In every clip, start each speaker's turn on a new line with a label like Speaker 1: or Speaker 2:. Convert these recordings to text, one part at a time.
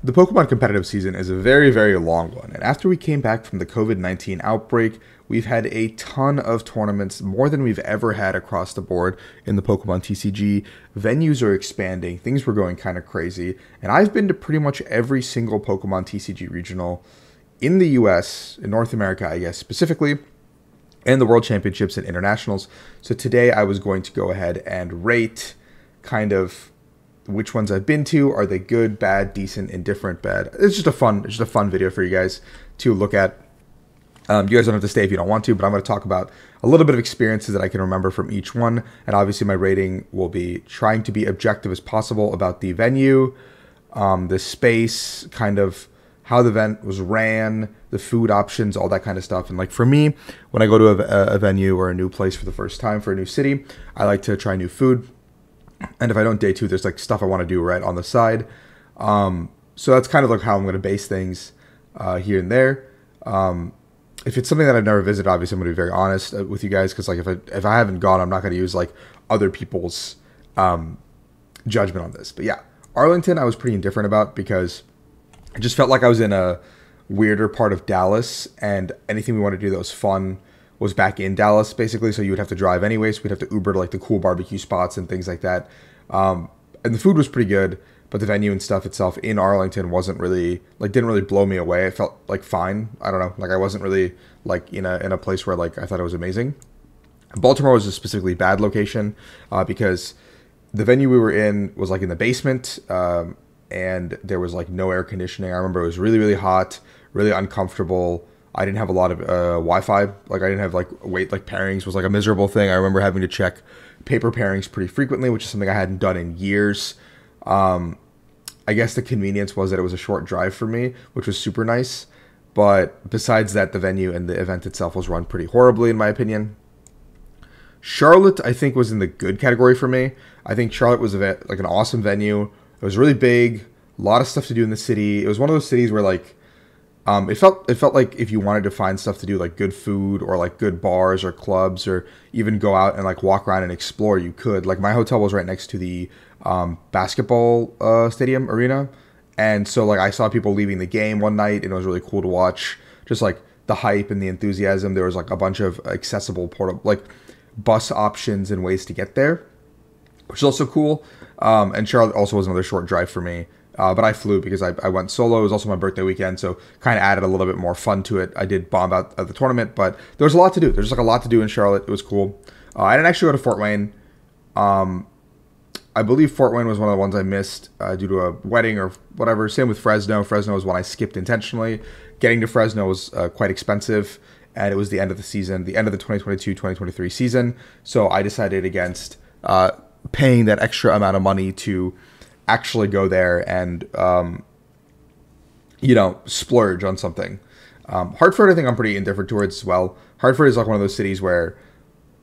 Speaker 1: The Pokemon competitive season is a very, very long one, and after we came back from the COVID-19 outbreak, we've had a ton of tournaments, more than we've ever had across the board in the Pokemon TCG. Venues are expanding, things were going kind of crazy, and I've been to pretty much every single Pokemon TCG regional in the US, in North America, I guess, specifically, and the World Championships and Internationals. So today I was going to go ahead and rate kind of which ones I've been to. Are they good, bad, decent, indifferent, bad? It's just a fun video for you guys to look at. You guys don't have to stay if you don't want to, but I'm going to talk about a little bit of experiences that I can remember from each one. And obviously my rating will be trying to be objective as possible about the venue, the space, kind of how the event was ran, the food options, all that kind of stuff. And like for me, when I go to a venue or a new place for the first time for a new city, I like to try new food. And if I don't day two, there's like stuff I want to do right on the side. So that's kind of like how I'm going to base things here and there. If it's something that I've never visited, obviously I'm going to be very honest with you guys, because like if I haven't gone, I'm not going to use like other people's judgment on this. But yeah, Arlington I was pretty indifferent about because I just felt like I was in a weirder part of Dallas, and anything we wanted to do that was fun was back in Dallas, basically, so you would have to drive anyway, so we'd have to Uber to like the cool barbecue spots and things like that. And the food was pretty good, but the venue and stuff itself in Arlington wasn't really, like, didn't really blow me away. It felt like fine. I don't know. Like I wasn't really like in a place where like I thought it was amazing. Baltimore was a specifically bad location because the venue we were in was like in the basement, and there was like no air conditioning. I remember it was really, really hot, really uncomfortable. I didn't have a lot of Wi-Fi. Like I didn't have like pairings was like a miserable thing. I remember having to check paper pairings pretty frequently, which is something I hadn't done in years. I guess the convenience was that it was a short drive for me, which was super nice. But besides that, the venue and the event itself was run pretty horribly, in my opinion. Charlotte, I think, was in the good category for me. I think Charlotte was like an awesome venue. It was really big, a lot of stuff to do in the city. It was one of those cities where like it felt like if you wanted to find stuff to do, like good food or like good bars or clubs, or even go out and like walk around and explore, you could. Like my hotel was right next to the basketball stadium arena, and so like I saw people leaving the game one night, and it was really cool to watch. Just like the hype and the enthusiasm. There was like a bunch of accessible portable like bus options and ways to get there, which is also cool. And Charlotte also was another short drive for me. But I flew because I went solo. It was also my birthday weekend, so kind of added a little bit more fun to it. I did bomb out at the tournament, but there was a lot to do. There's just like a lot to do in Charlotte. It was cool. I didn't actually go to Fort Wayne. I believe Fort Wayne was one of the ones I missed due to a wedding or whatever. Same with Fresno. Fresno was one I skipped intentionally. Getting to Fresno was quite expensive, and it was the end of the season, the end of the 2022-2023 season. So I decided against paying that extra amount of money to actually go there and splurge on something. Hartford, I think I'm pretty indifferent towards as well. Hartford is like one of those cities where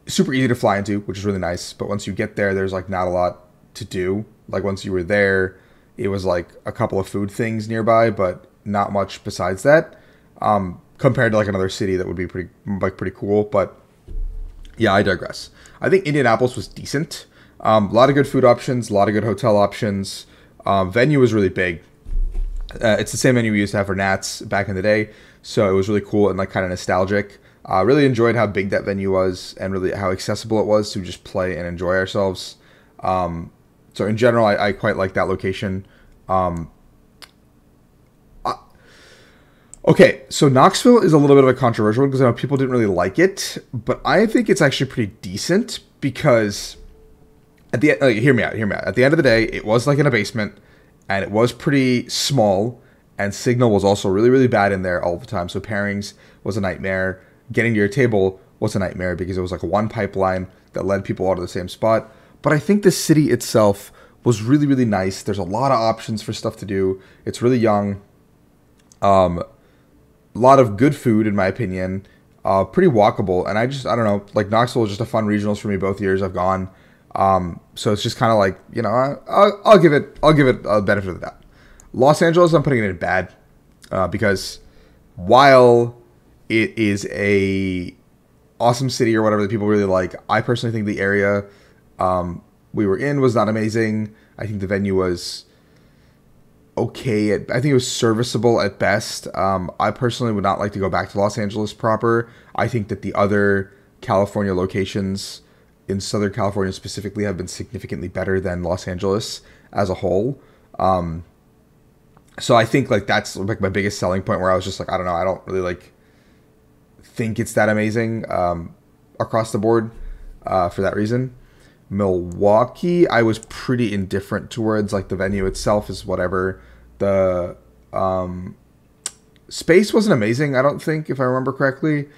Speaker 1: it's super easy to fly into, which is really nice, but once you get there, there's like not a lot to do. Like once you were there, it was like a couple of food things nearby, but not much besides that, compared to like another city that would be pretty cool. But yeah, I digress. I think Indianapolis was decent. A lot of good food options, a lot of good hotel options. Venue was really big. It's the same venue we used to have for Nats back in the day, so it was really cool and like kind of nostalgic. Really enjoyed how big that venue was and really how accessible it was to just play and enjoy ourselves. So in general, I quite like that location. Okay, so Knoxville is a little bit of a controversial one because I know people didn't really like it, but I think it's actually pretty decent because at the end, hear me out. At the end of the day, it was like in a basement, and it was pretty small, and signal was also really, really bad in there all the time. So pairings was a nightmare. Getting to your table was a nightmare because it was like one pipeline that led people all to the same spot. But I think the city itself was really, really nice. There's a lot of options for stuff to do. It's really young. A lot of good food, in my opinion. Pretty walkable, and I don't know. Like Knoxville was just a fun regionals for me both years I've gone. So it's just kind of like, I'll give it a benefit of the doubt. Los Angeles, I'm putting it in bad, because while it is a awesome city or whatever that people really like, I personally think the area we were in was not amazing. I think the venue was okay. I think it was serviceable at best. I personally would not like to go back to Los Angeles proper. I think that the other California locations in Southern California specifically have been significantly better than Los Angeles as a whole. So I think like that's like my biggest selling point, where I was just like, I don't know, I don't really like think it's that amazing across the board for that reason. Milwaukee, I was pretty indifferent towards. Like the venue itself is whatever. The space wasn't amazing, I don't think, if I remember correctly.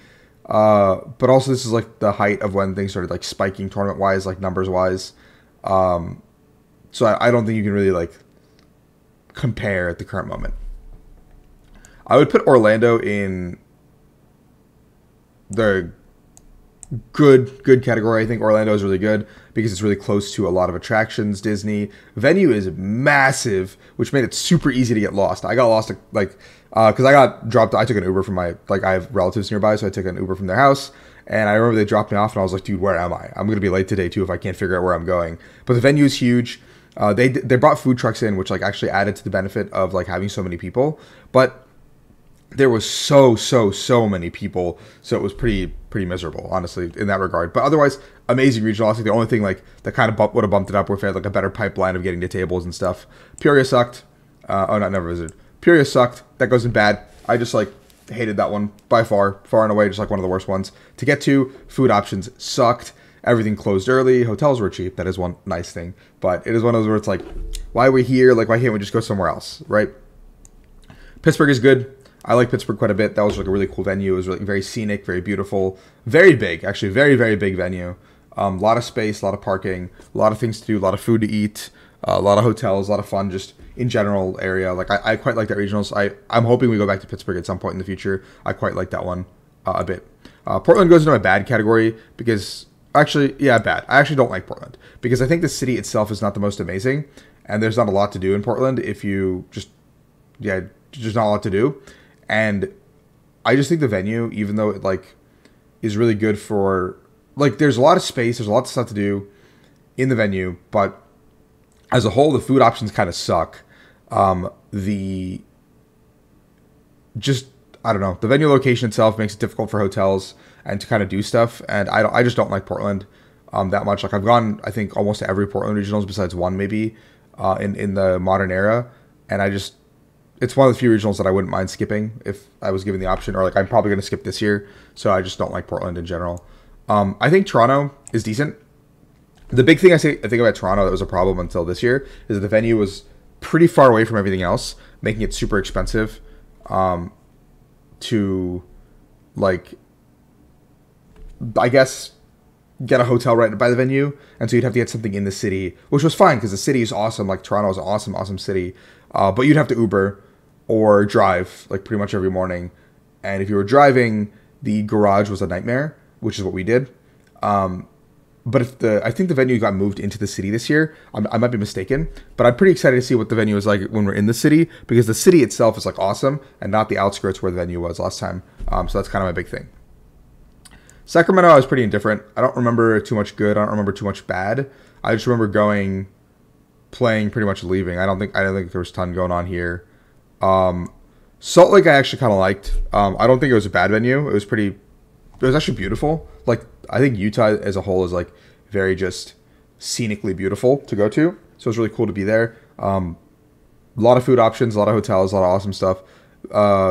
Speaker 1: But also this is like the height of when things started like spiking tournament wise, like numbers wise. So I don't think you can really like compare at the current moment. I would put Orlando in the good category. I think Orlando is really good because it's really close to a lot of attractions. Disney venue is massive, which made it super easy to get lost. I got lost like because I got dropped. I took an Uber from my, like, I have relatives nearby, so I took an Uber from their house, and I remember they dropped me off, and I was like, dude, where am I? I'm gonna be late today too if I can't figure out where I'm going. But the venue is huge. They brought food trucks in, which like actually added to the benefit of like having so many people, but there was so many people, so it was pretty miserable, honestly, in that regard. But otherwise, amazing regional. I think the only thing like that kind of would have bumped it up, were if I had like a better pipeline of getting to tables and stuff. Peoria sucked. Never visited. Peoria sucked. That goes in bad. I just like hated that one by far and away, just like one of the worst ones to get to. Food options sucked. Everything closed early. Hotels were cheap. That is one nice thing. But it is one of those where it's like, why are we here? Like, why can't we just go somewhere else, right? Pittsburgh is good. I like Pittsburgh quite a bit. That was like a really cool venue. It was really very scenic, very beautiful, very big, actually, very big venue. A lot of space, a lot of parking, a lot of things to do, a lot of food to eat, a lot of hotels, a lot of fun, just in general area. Like I quite like that regionals. I'm hoping we go back to Pittsburgh at some point in the future. I quite like that one a bit. Portland goes into my bad category because, actually, yeah, bad. I actually don't like Portland because I think the city itself is not the most amazing, and there's not a lot to do in Portland if you just, yeah, there's not a lot to do. And I just think the venue, even though it like is really good for, like, there's a lot of space, there's a lot of stuff to do in the venue, but as a whole, the food options kind of suck. The just, I don't know, the venue location itself makes it difficult for hotels and to kind of do stuff, and I just don't like Portland that much. Like, I've gone, I think, almost to every Portland regionals besides one maybe in the modern era, and it's one of the few regionals that I wouldn't mind skipping if I was given the option, or like I'm probably going to skip this year, so I just don't like Portland in general. I think Toronto is decent. The big thing I think about Toronto that was a problem until this year is that the venue was pretty far away from everything else, making it super expensive to, like, I guess, get a hotel right by the venue, and so you'd have to get something in the city, which was fine because the city is awesome. Like, Toronto is an awesome city, but you'd have to Uber or drive like pretty much every morning, and if you were driving, the garage was a nightmare, which is what we did. But I think the venue got moved into the city this year. I might be mistaken, but I'm pretty excited to see what the venue is like when we're in the city, because the city itself is like awesome and not the outskirts where the venue was last time. So that's kind of my big thing. Sacramento, I was pretty indifferent. I don't remember too much good. I don't remember too much bad. I just remember going, playing, pretty much leaving. I don't think there was a ton going on here. Salt Lake I actually kind of liked. I don't think it was a bad venue. It was actually beautiful. Like, I think Utah as a whole is like very just scenically beautiful to go to. So it was really cool to be there. A lot of food options, a lot of hotels, a lot of awesome stuff.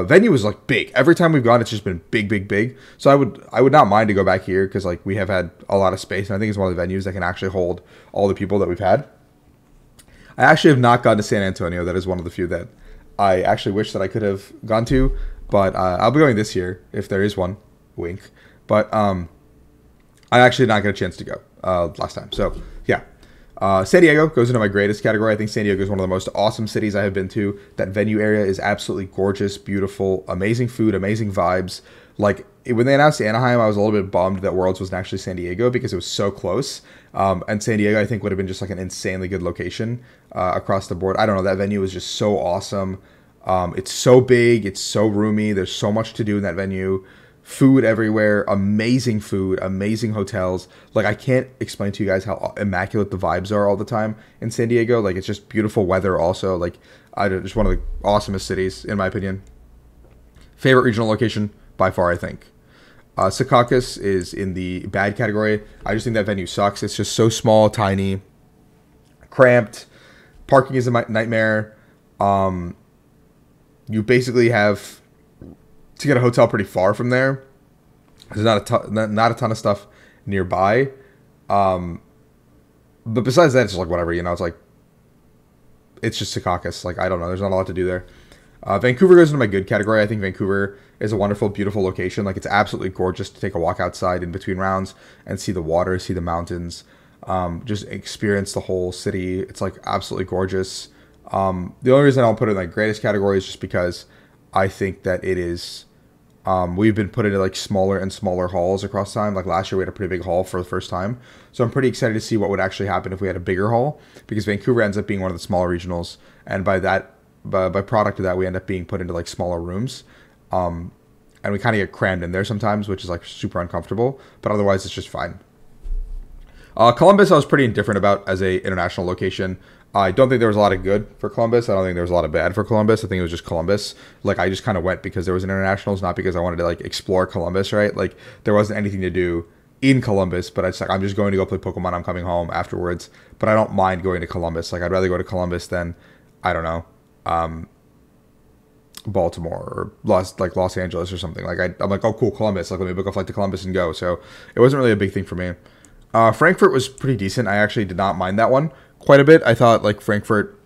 Speaker 1: Venue was like big. Every time we've gone, it's just been big. So I would not mind to go back here because like we have had a lot of space, and I think it's one of the venues that can actually hold all the people that we've had. I actually have not gone to San Antonio. That is one of the few that I actually wish that I could have gone to, but I'll be going this year if there is one. Wink. But I actually did not get a chance to go last time. So yeah, San Diego goes into my greatest category. I think San Diego is one of the most awesome cities I have been to. That venue area is absolutely gorgeous, beautiful, amazing food, amazing vibes. Like, when they announced Anaheim, I was a little bit bummed that Worlds wasn't actually San Diego because it was so close. And San Diego, I think, would have been just like an insanely good location across the board. I don't know. That venue was just so awesome. It's so big. It's so roomy. There's so much to do in that venue. Food everywhere. Amazing food. Amazing hotels. Like, I can't explain to you guys how immaculate the vibes are all the time in San Diego. Like, it's just beautiful weather also. Like, just one of the awesomest cities in my opinion. Favorite regional location by far, I think. Secaucus is in the bad category. I just think that venue sucks. It's just so small, tiny, cramped. Parking is a nightmare. You basically have to get a hotel pretty far from there. There's not a ton of stuff nearby. But besides that, it's just like whatever, you know. It's like it's just Secaucus. Like I don't know. There's not a lot to do there. Vancouver goes into my good category. I think Vancouver is a wonderful, beautiful location. Like it's absolutely gorgeous to take a walk outside in between rounds and see the water, see the mountains, just experience the whole city. It's like absolutely gorgeous. The only reason I don't put it in like greatest category is just because I think that it is. We've been put into like smaller and smaller halls across time. Like last year, we had a pretty big hall for the first time. So I'm pretty excited to see what would actually happen if we had a bigger hall, because Vancouver ends up being one of the smaller regionals, and by product of that, we end up being put into like smaller rooms. And we kind of get crammed in there sometimes, which is like super uncomfortable, but otherwise it's just fine. Columbus I was pretty indifferent about as a international location. I don't think there was a lot of good for Columbus. I don't think there was a lot of bad for Columbus. I think it was just Columbus. Like I just kind of went because there was an internationals, not because I wanted to like explore Columbus, right? Like there wasn't anything to do in Columbus, but it's like I'm just going to go play Pokemon. I'm coming home afterwards, but I don't mind going to Columbus. Like I'd rather go to Columbus than, I don't know, Baltimore or Los Angeles or something. Like I'm like, oh cool, Columbus. Like let me book a flight to Columbus and go. So it wasn't really a big thing for me. Frankfurt was pretty decent. I actually did not mind that one quite a bit. I thought like Frankfurt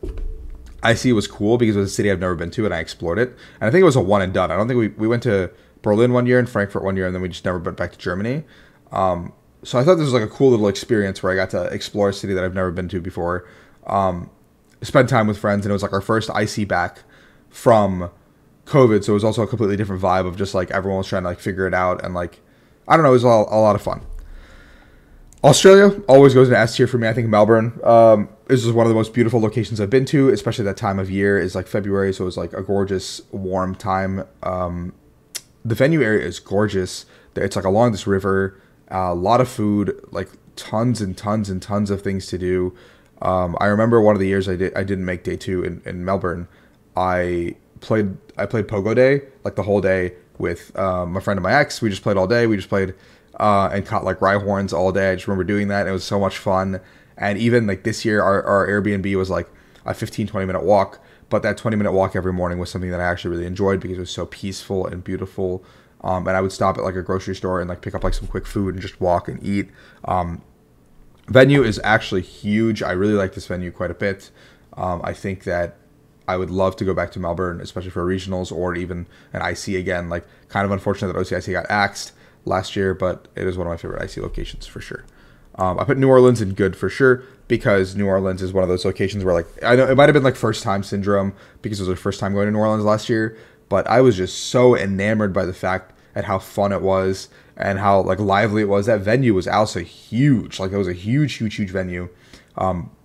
Speaker 1: IC was cool because it was a city I've never been to and I explored it. And I think it was a one and done. I don't think we went to Berlin one year and Frankfurt one year and then we just never went back to Germany. So I thought this was like a cool little experience where I got to explore a city that I've never been to before. Spend time with friends, and it was like our first IC back from COVID, so it was also a completely different vibe of just like everyone was trying to like figure it out, and like I don't know, it was a lot of fun. Australia always goes into S tier for me. I think Melbourne is just one of the most beautiful locations I've been to, especially that time of year is like February, so it's like a gorgeous warm time. The venue area is gorgeous. It's like along this river, a lot of food, like tons and tons and tons of things to do. I remember one of the years I didn't make day 2 in Melbourne. I played Pogo Day like the whole day with my friend and my ex. We just played all day. We just played and caught like Rhyhorns all day. I just remember doing that. And it was so much fun. And even like this year, our Airbnb was like a 15-20 minute walk. But that 20-minute walk every morning was something that I actually really enjoyed because it was so peaceful and beautiful. And I would stop at like a grocery store and like pick up like some quick food and just walk and eat. Venue is actually huge. I really like this venue quite a bit. I think that I would love to go back to Melbourne, especially for regionals or even an IC again. Like kind of unfortunate that OCIC got axed last year, but it is one of my favorite IC locations for sure. I put New Orleans in good for sure because New Orleans is one of those locations where like I know it might have been like first time syndrome because it was our first time going to New Orleans last year, but I was just so enamored by the fact at how fun it was and how like lively it was. That venue was also huge. Like it was a huge venue.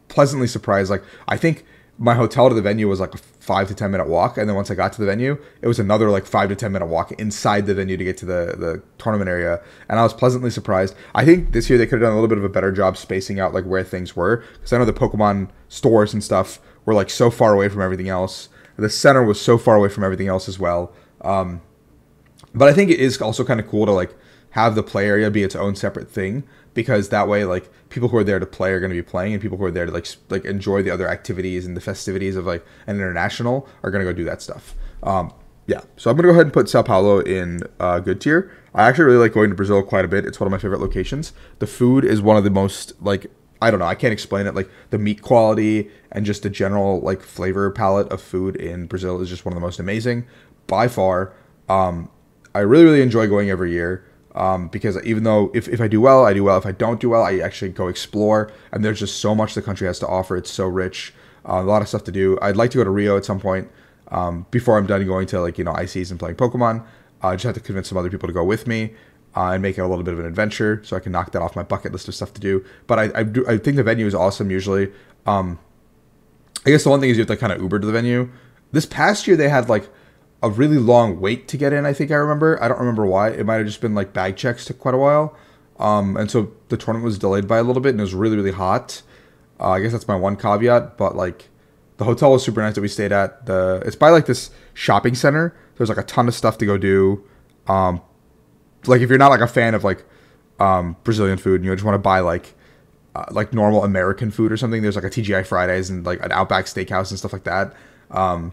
Speaker 1: Pleasantly surprised. Like I think my hotel to the venue was like a 5 to 10 minute walk, and then once I got to the venue, it was another like 5 to 10 minute walk inside the venue to get to the tournament area. And I was pleasantly surprised. I think this year they could have done a little bit of a better job spacing out like where things were, because I know the Pokemon stores and stuff were like so far away from everything else. The center was so far away from everything else as well. But I think it is also kind of cool to like have the play area be its own separate thing, because that way like people who are there to play are going to be playing, and people who are there to like enjoy the other activities and the festivities of like an international are going to go do that stuff. Yeah, so I'm going to go ahead and put Sao Paulo in good tier. I actually really like going to Brazil quite a bit. It's one of my favorite locations. The food is one of the most like, I don't know, I can't explain it. Like the meat quality and just the general like flavor palette of food in Brazil is just one of the most amazing by far. I really enjoy going every year because even though if I do well, I do well. If I don't do well, I actually go explore. And there's just so much the country has to offer. It's so rich. A lot of stuff to do. I'd like to go to Rio at some point before I'm done going to like, you know, ICs and playing Pokemon. I just have to convince some other people to go with me and make it a little bit of an adventure so I can knock that off my bucket list of stuff to do. But I think the venue is awesome usually. I guess the one thing is you have to kind of Uber to the venue. This past year they had like a really long wait to get in, I think I remember. I don't remember why. It might have just been like bag checks took quite a while. And so the tournament was delayed by a little bit and it was really hot. I guess that's my one caveat, but like The hotel was super nice that we stayed at. It's by like this shopping center. There's like a ton of stuff to go do. Like if you're not like a fan of like Brazilian food and you just want to buy like normal American food or something, there's like a TGI Fridays and like an Outback Steakhouse and stuff like that. And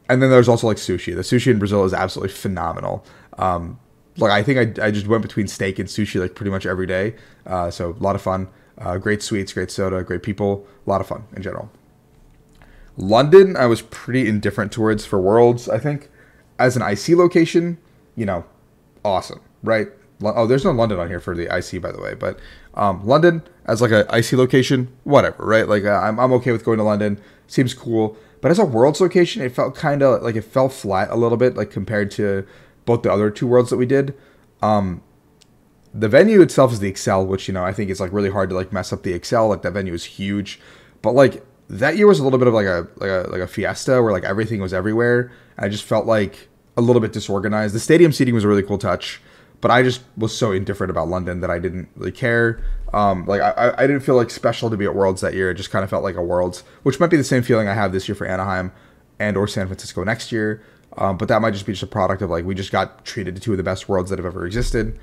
Speaker 1: then there's also like sushi. The sushi in Brazil is absolutely phenomenal. Like I think I just went between steak and sushi like pretty much every day. So a lot of fun. Great sweets, great soda, great people. A lot of fun in general. London, I was pretty indifferent towards for Worlds. I think as an IC location, you know, awesome, right? Oh, there's no London on here for the IC, by the way. But London as like a IC location, whatever, right? Like I'm okay with going to London. Seems cool. But as a Worlds location, it felt kind of like it fell flat a little bit, like compared to both the other two Worlds that we did. The venue itself is the Excel, which, you know, I think is like really hard to like mess up the Excel. Like that venue is huge. But like that year was a little bit of like a fiesta where like everything was everywhere. And I just felt like a little bit disorganized. The stadium seating was a really cool touch, but I just was so indifferent about London that I didn't really care. Like I didn't feel like special to be at Worlds that year. It just kind of felt like a Worlds, which might be the same feeling I have this year for Anaheim and or San Francisco next year. But that might just be just a product of like we just got treated to two of the best Worlds that have ever existed.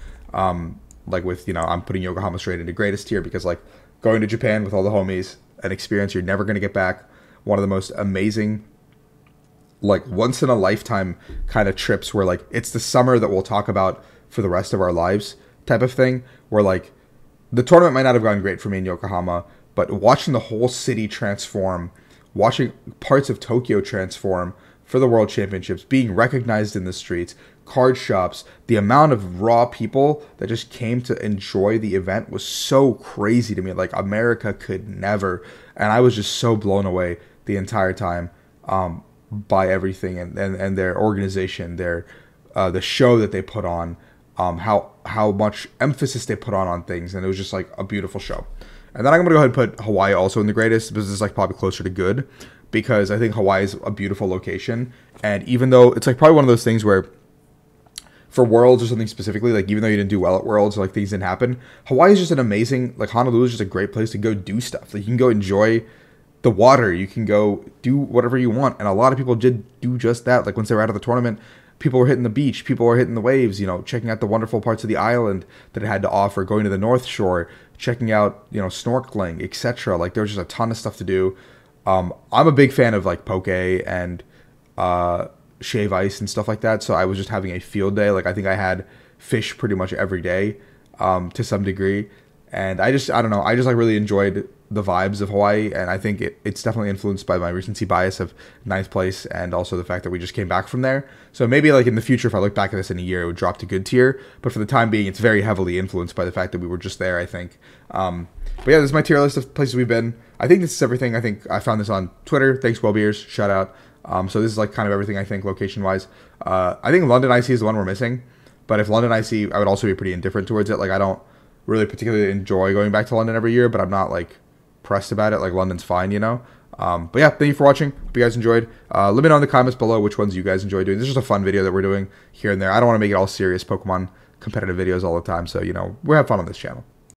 Speaker 1: Like with, you know, I'm putting Yokohama straight into greatest here because like going to Japan with all the homies, an experience you're never going to get back. One of the most amazing, like once in a lifetime kind of trips where like it's the summer that we'll talk about for the rest of our lives type of thing, where like the tournament might not have gone great for me in Yokohama, but watching the whole city transform, watching parts of Tokyo transform for the World Championships, being recognized in the streets, card shops, the amount of raw people that just came to enjoy the event was so crazy to me. Like America could never. And I was just so blown away the entire time by everything and their organization, their the show that they put on, how much emphasis they put on things. And it was just like a beautiful show. And then I'm going to go ahead and put Hawaii also in the greatest because it's like probably closer to good, because I think Hawaii is a beautiful location. And even though it's like probably one of those things where for Worlds or something specifically, like even though you didn't do well at Worlds or like things didn't happen, Hawaii is just an amazing, like Honolulu is just a great place to go do stuff. Like you can go enjoy the water, you can go do whatever you want. And a lot of people did do just that. Like once they were out of the tournament, people were hitting the beach, people were hitting the waves, you know, checking out the wonderful parts of the island that it had to offer, going to the North Shore, checking out, you know, snorkeling, etc. Like there was just a ton of stuff to do. I'm a big fan of like poke and shave ice and stuff like that. So I was just having a field day. Like I think I had fish pretty much every day to some degree. And I don't know. I just like really enjoyed the vibes of Hawaii. And I think it's definitely influenced by my recency bias of ninth place and also the fact that we just came back from there. So maybe like in the future, if I look back at this in a year, it would drop to good tier. But for the time being, it's very heavily influenced by the fact that we were just there, I think. But yeah, this is my tier list of places we've been. I think this is everything. I think I found this on Twitter. Thanks, Wellbeers. Shout out. So this is like kind of everything I think location-wise. I think London IC is the one we're missing. But if London IC, I would also be pretty indifferent towards it. Like I don't really particularly enjoy going back to London every year, but I'm not like pressed about it. Like London's fine, you know. But yeah, thank you for watching. Hope you guys enjoyed. Let me know in the comments below which ones you guys enjoy doing. This is just a fun video that we're doing here and there. I don't want to make it all serious Pokemon competitive videos all the time. So, you know, we have fun on this channel.